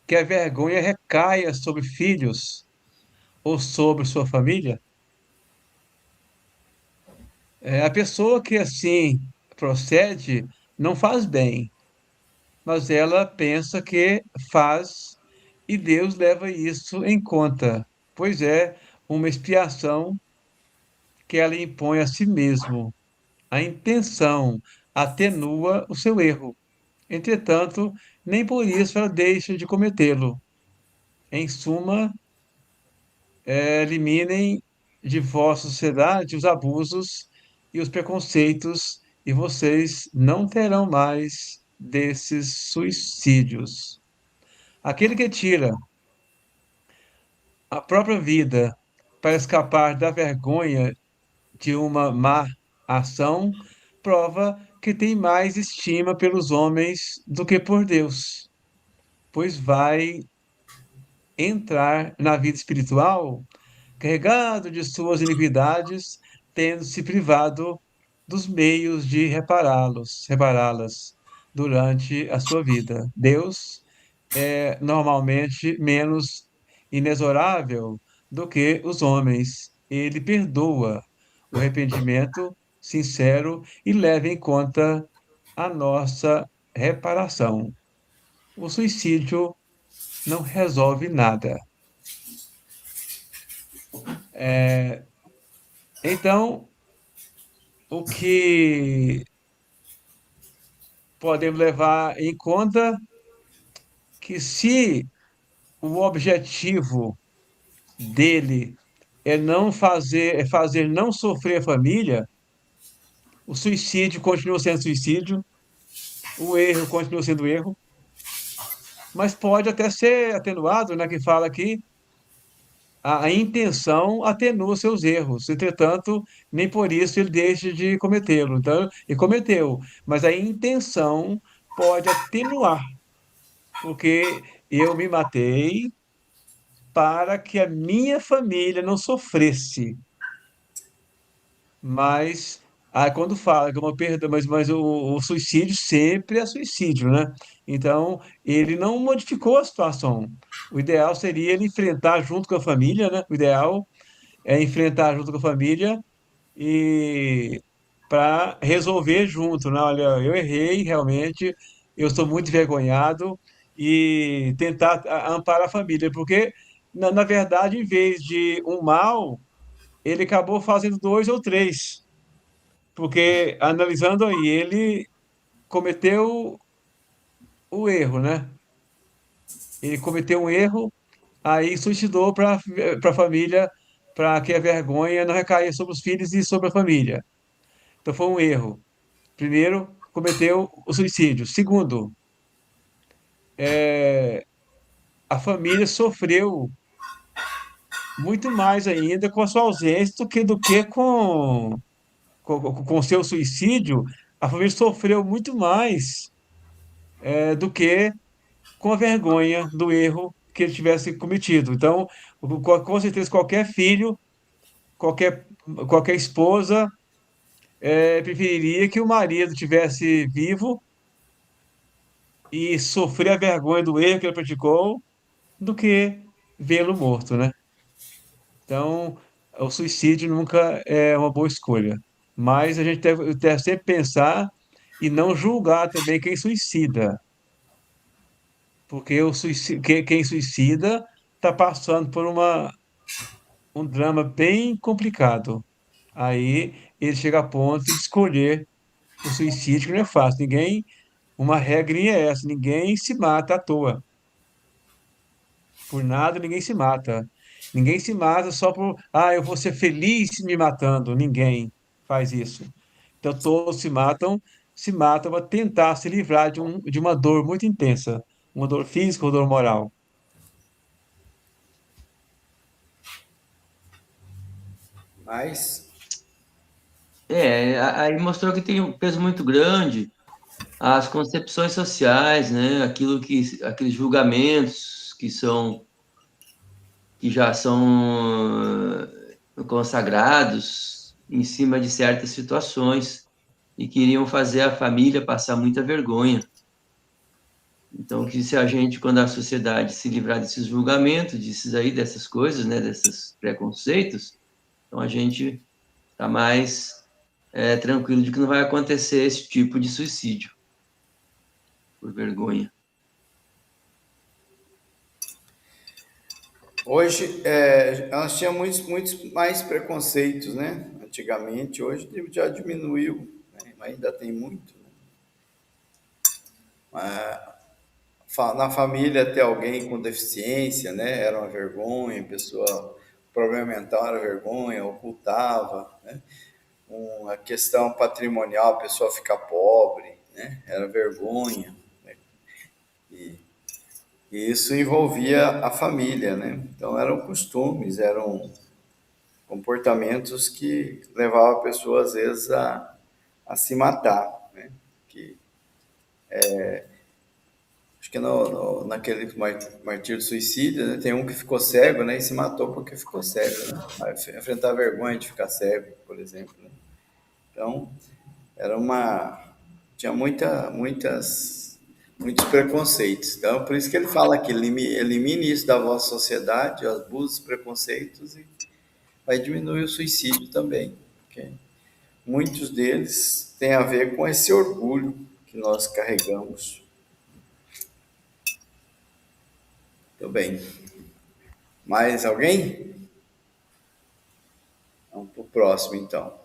que a vergonha recaia sobre filhos ou sobre sua família. A pessoa que assim procede não faz bem, mas ela pensa que faz e Deus leva isso em conta, pois é uma expiação que ela impõe a si mesmo. A intenção atenua o seu erro. Entretanto, nem por isso ela deixa de cometê-lo. Em suma, eliminem de vossa sociedade os abusos e os preconceitos, e vocês não terão mais desses suicídios. Aquele que tira a própria vida para escapar da vergonha de uma má ação, prova que tem mais estima pelos homens do que por Deus, pois vai entrar na vida espiritual carregado de suas iniquidades, tendo se privado dos meios de repará-las durante a sua vida. Deus é normalmente menos inexorável do que os homens. Ele perdoa o arrependimento sincero e leva em conta a nossa reparação. O suicídio não resolve nada. Então, o que podemos levar em conta que se o objetivo dele é fazer não sofrer a família, o suicídio continua sendo suicídio, o erro continua sendo erro, mas pode até ser atenuado, né, que fala que a intenção atenua seus erros, entretanto, nem por isso ele deixa de cometê-lo. Então, ele cometeu, mas a intenção pode atenuar, porque eu me matei para que a minha família não sofresse. Mas aí quando fala que é uma perda, mas o suicídio sempre é suicídio, né? Então, ele não modificou a situação. O ideal seria ele enfrentar junto com a família, né? O ideal é enfrentar junto com a família e para resolver junto, né? Olha, eu errei realmente, eu estou muito envergonhado e tentar amparar a família, porque na verdade, em vez de um mal, ele acabou fazendo dois ou três, porque analisando aí, ele cometeu o erro, né? Ele cometeu um erro, aí suicidou para a família, para que a vergonha não recaia sobre os filhos e sobre a família. Então foi um erro. Primeiro, cometeu o suicídio. Segundo, a família sofreu muito mais ainda com a sua ausência do que com o seu suicídio. A família sofreu muito mais do que com a vergonha do erro que ele tivesse cometido. Então, com certeza, qualquer filho, qualquer, qualquer esposa preferiria que o marido tivesse vivo e sofrer a vergonha do erro que ele praticou do que vê-lo morto, né? Então, o suicídio nunca é uma boa escolha. Mas a gente deve sempre pensar e não julgar também quem suicida, porque quem suicida está passando por um drama bem complicado. Aí ele chega a ponto de escolher o suicídio, que não é fácil. Uma regrinha é essa, ninguém se mata à toa. Por nada ninguém se mata. Ninguém se mata só por, eu vou ser feliz me matando. Ninguém faz isso. Então todos se matam para tentar se livrar de uma dor muito intensa, uma dor física ou dor moral. Mas, Aí mostrou que tem um peso muito grande as concepções sociais, né? Aqueles julgamentos que já são consagrados em cima de certas situações e queriam fazer a família passar muita vergonha. Então, que se a gente, quando a sociedade se livrar desses julgamentos, dessas coisas, né, desses preconceitos, então a gente está mais tranquilo de que não vai acontecer esse tipo de suicídio por vergonha. hoje, nós tínhamos muitos mais preconceitos, né? Antigamente, hoje já diminuiu, né? Mas ainda tem muito. Né? Na família ter alguém com deficiência, né? Era uma vergonha, pessoa, problema mental era vergonha, ocultava, né? Uma questão patrimonial, a pessoa ficar pobre, né? Era vergonha, né? E, e isso envolvia a família, né? Então eram costumes, eram comportamentos que levavam a pessoa às vezes a se matar, né? Que que naquele martírio do suicídio, né, tem um que ficou cego, né, e se matou porque ficou cego, né? Vai enfrentar a vergonha de ficar cego, por exemplo, né? Então, era tinha muitos preconceitos. Então, por isso que ele fala que elimine isso da vossa sociedade, os abusos, preconceitos, e vai diminuir o suicídio também. Porque muitos deles têm a ver com esse orgulho que nós carregamos. Tudo bem. Mais alguém? Vamos para o próximo, então.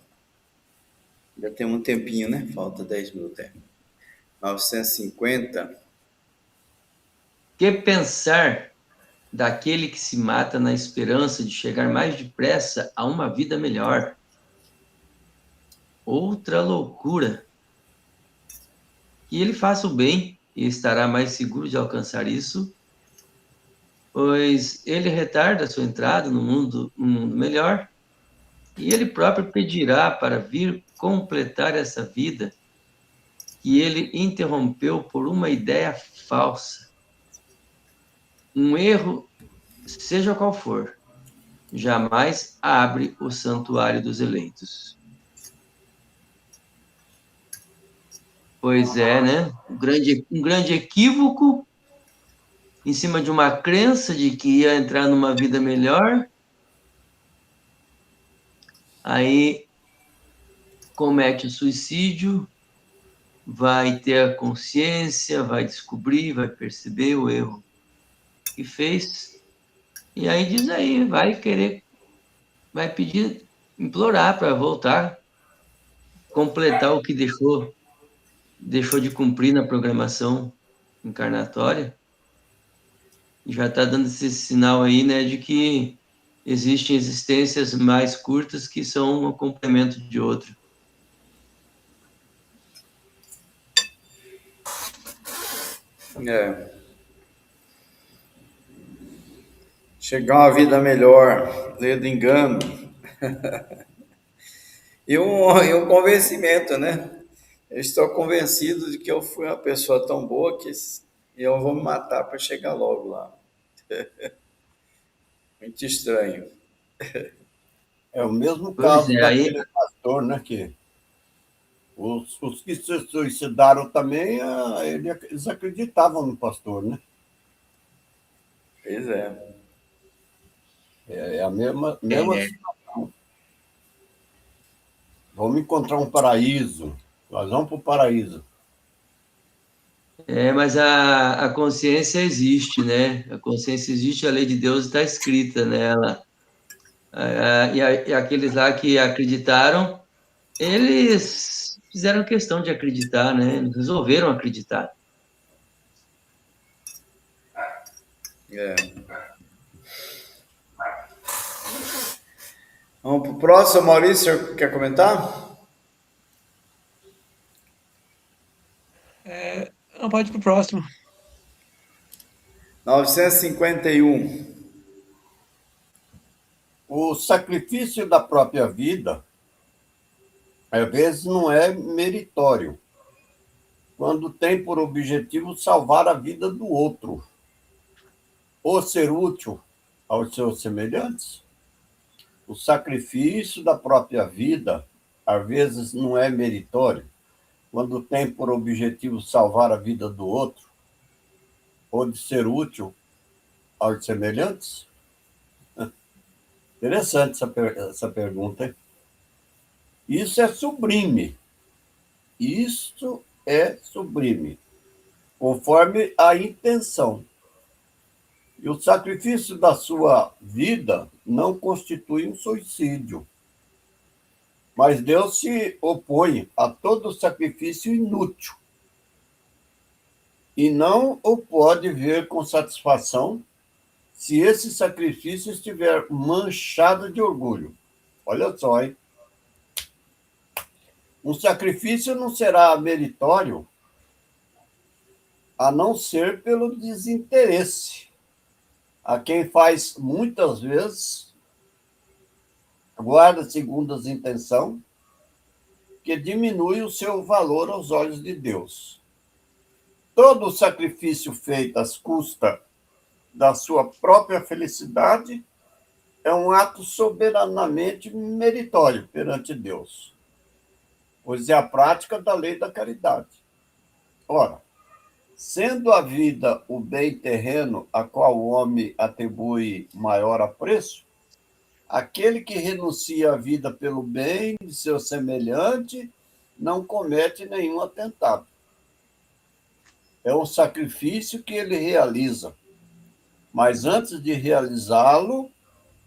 Já tem um tempinho, né? Falta 10 minutos. 950. Que pensar daquele que se mata na esperança de chegar mais depressa a uma vida melhor? Outra loucura. Que ele faça o bem e estará mais seguro de alcançar isso, pois ele retarda sua entrada no mundo melhor, e ele próprio pedirá para vir completar essa vida que ele interrompeu por uma ideia falsa. Um erro, seja qual for, jamais abre o santuário dos eleitos. Pois é, né? Um grande equívoco em cima de uma crença de que ia entrar numa vida melhor, aí comete o suicídio, vai ter a consciência, vai descobrir, vai perceber o erro que fez, e aí diz aí, vai pedir, implorar para voltar, completar o que deixou de cumprir na programação encarnatória, e já está dando esse sinal aí, né, de que existem existências mais curtas que são um complemento de outro. Chegar a uma vida melhor, lei do engano. E um convencimento, né? Eu estou convencido de que eu fui uma pessoa tão boa que eu vou me matar para chegar logo lá. Muito estranho. É o mesmo Pois caso é, aí daquele pastor, né? Que os que se suicidaram também, eles acreditavam no pastor, né? Pois é. É a mesma situação. Vamos encontrar um paraíso. Nós vamos para o paraíso. mas a consciência existe, né? A consciência existe, a lei de Deus está escrita nela. E aqueles lá que acreditaram, eles fizeram questão de acreditar, né? Eles resolveram acreditar. Vamos para o próximo, Maurício, quer comentar? Não, pode ir para o próximo. 951. O sacrifício da própria vida, às vezes, não é meritório, quando tem por objetivo salvar a vida do outro, ou ser útil aos seus semelhantes. O sacrifício da própria vida, às vezes, não é meritório, quando tem por objetivo salvar a vida do outro, ou de ser útil aos semelhantes. Interessante essa pergunta, hein? Isso é sublime. Isso é sublime, conforme a intenção. E o sacrifício da sua vida não constitui um suicídio. Mas Deus se opõe a todo sacrifício inútil e não o pode ver com satisfação se esse sacrifício estiver manchado de orgulho. Olha só, hein? Um sacrifício não será meritório a não ser pelo desinteresse, a quem faz muitas vezes guarda segundas intenção, que diminui o seu valor aos olhos de Deus. todo sacrifício feito às custas da sua própria felicidade é um ato soberanamente meritório perante Deus, pois é a prática da lei da caridade. Ora, sendo a vida o bem terreno a qual o homem atribui maior apreço, aquele que renuncia à vida pelo bem de seu semelhante não comete nenhum atentado. É um sacrifício que ele realiza, mas antes de realizá-lo,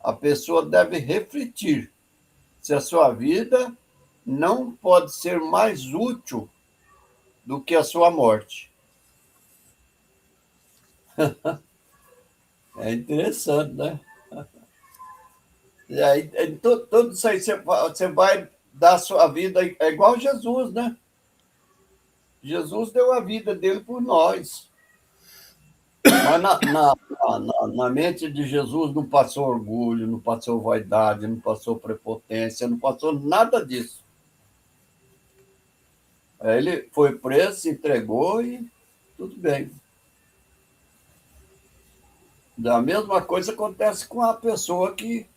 a pessoa deve refletir se a sua vida não pode ser mais útil do que a sua morte. É interessante, né? E aí, tudo isso aí você vai dar a sua vida, é igual Jesus, né? Jesus deu a vida dele por nós. Mas na mente de Jesus não passou orgulho, não passou vaidade, não passou prepotência, não passou nada disso. Ele foi preso, se entregou e tudo bem. A mesma coisa acontece com a pessoa que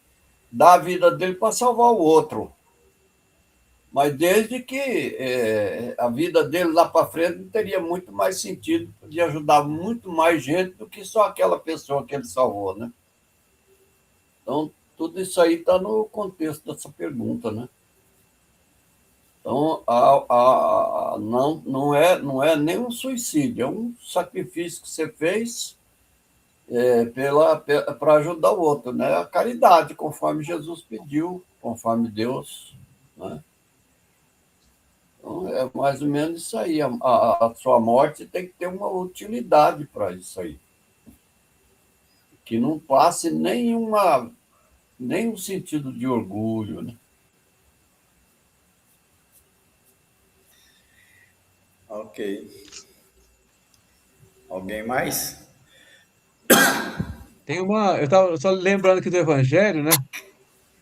dá a vida dele para salvar o outro. Mas desde que a vida dele lá para frente teria muito mais sentido de ajudar muito mais gente do que só aquela pessoa que ele salvou, né? Então, tudo isso aí está no contexto dessa pergunta, né? Então, não é nem um suicídio, é um sacrifício que você fez para ajudar o outro, né? A caridade, conforme Jesus pediu, conforme Deus, né? Então, é mais ou menos isso aí. A sua morte tem que ter uma utilidade para isso aí. Que não passe nenhum sentido de orgulho, né? Ok. Alguém mais? Eu estava só lembrando aqui do Evangelho, né?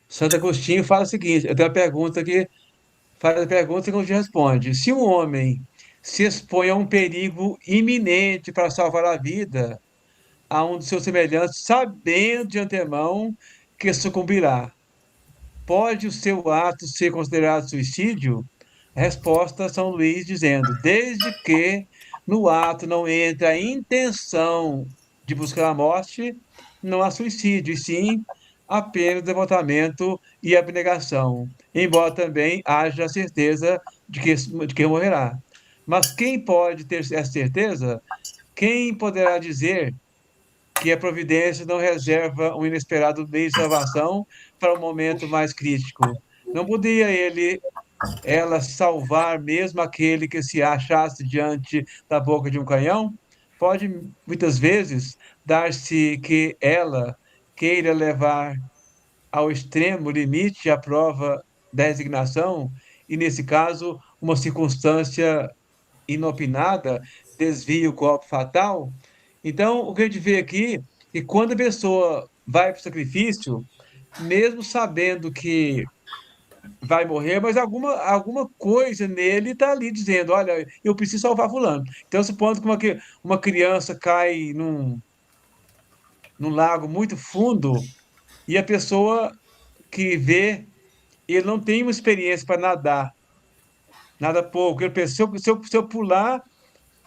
Santo Agostinho fala o seguinte: eu tenho uma pergunta que faz a pergunta e a gente responde. Se um homem se expõe a um perigo iminente para salvar a vida a um dos seus semelhantes, sabendo de antemão que sucumbirá, pode o seu ato ser considerado suicídio? A resposta, São Luís dizendo, desde que no ato não entre a intenção de buscar a morte, não há suicídio, e sim apenas devotamento e abnegação, embora também haja a certeza de que morrerá. Mas quem pode ter essa certeza? Quem poderá dizer que a providência não reserva um inesperado meio de salvação para o momento mais crítico? Não poderia ela salvar mesmo aquele que se achasse diante da boca de um canhão? Pode muitas vezes dar-se que ela queira levar ao extremo limite a prova da resignação, e nesse caso, uma circunstância inopinada desvia o golpe fatal. Então, o que a gente vê aqui é que quando a pessoa vai para o sacrifício, mesmo sabendo que vai morrer, mas alguma coisa nele está ali dizendo, olha, eu preciso salvar fulano. Então, supondo que uma criança cai num lago muito fundo e a pessoa que vê, ele não tem uma experiência para nadar, nada pouco. Ele pensa, se eu pular,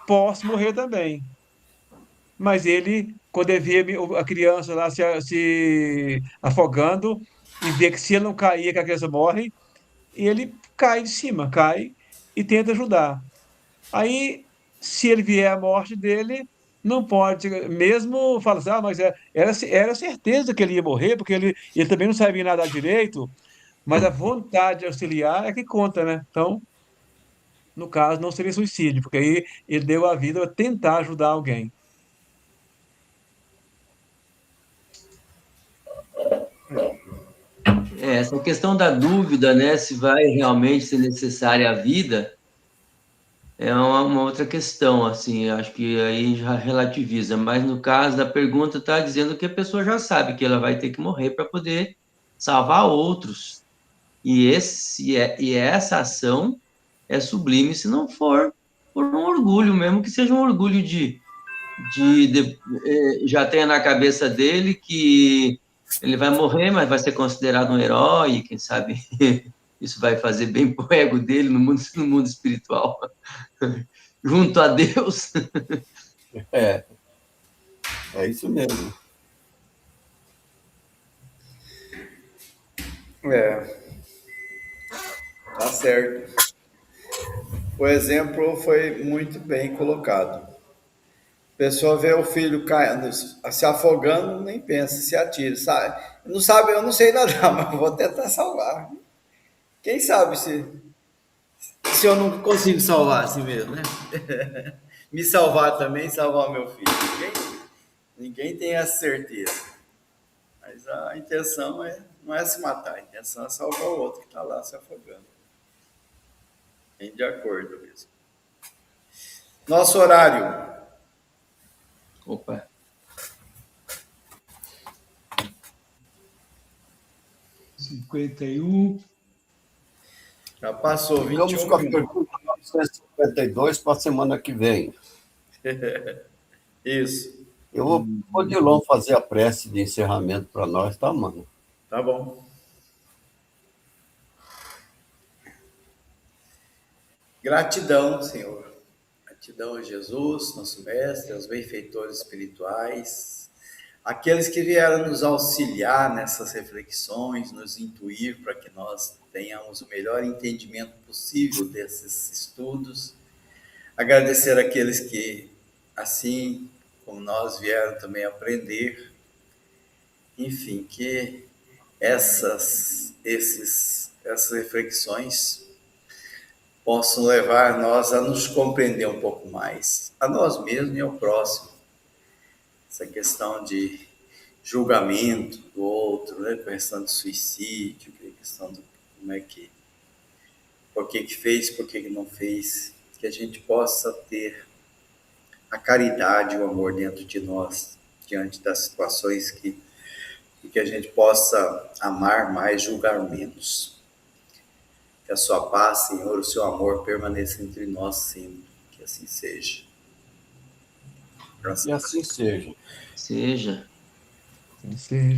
posso morrer também. Mas ele, quando ele vê a criança lá se afogando e vê que se ele não cair, que a criança morre, ele cai de cima, cai e tenta ajudar. Aí, se ele vier a morte dele, não pode, mesmo fala assim, mas era certeza que ele ia morrer, porque ele também não sabia nadar direito, mas a vontade de auxiliar é que conta, né? Então, no caso, não seria suicídio, porque aí ele deu a vida para tentar ajudar alguém. Essa questão da dúvida, né, se vai realmente ser necessária a vida, é uma outra questão, assim, acho que aí já relativiza, mas no caso da pergunta está dizendo que a pessoa já sabe que ela vai ter que morrer para poder salvar outros. E essa ação é sublime se não for por um orgulho mesmo, que seja um orgulho já tenha na cabeça dele que ele vai morrer, mas vai ser considerado um herói, quem sabe isso vai fazer bem pro ego dele no mundo espiritual, junto a Deus. É, é isso mesmo. É, tá certo. O exemplo foi muito bem colocado. A pessoa vê o filho caindo, se afogando, nem pensa, se atira, sabe? Não sabe, eu não sei nadar, mas vou tentar salvar. Quem sabe se eu não consigo salvar assim mesmo, né? Me salvar também, salvar meu filho. Ninguém tem essa certeza. Mas a intenção não é se matar, a intenção é salvar o outro que está lá se afogando. Bem de acordo mesmo. Nosso horário. Opa. Cinquenta e um. Já passou Ficamos 21 com a minutos. pergunta 952 para a semana que vem. Isso, Eu vou o Odilon fazer a prece de encerramento para nós, tá, mano? tá bom. Gratidão, Senhor. Gratidão a Jesus, nosso mestre, aos benfeitores espirituais, aqueles que vieram nos auxiliar nessas reflexões, nos intuir para que nós tenhamos o melhor entendimento possível desses estudos. Agradecer àqueles que, assim como nós, vieram também aprender. Enfim, que essas reflexões possam levar nós a nos compreender um pouco mais, a nós mesmos e ao próximo. Essa questão de julgamento do outro, né? A questão de suicídio, a questão do como é que, por que fez, por que não fez, que a gente possa ter a caridade e o amor dentro de nós, diante das situações e que a gente possa amar mais, julgar menos. Que a sua paz, Senhor, o seu amor permaneça entre nós sempre. Que assim seja. E assim seja. Seja. Sim.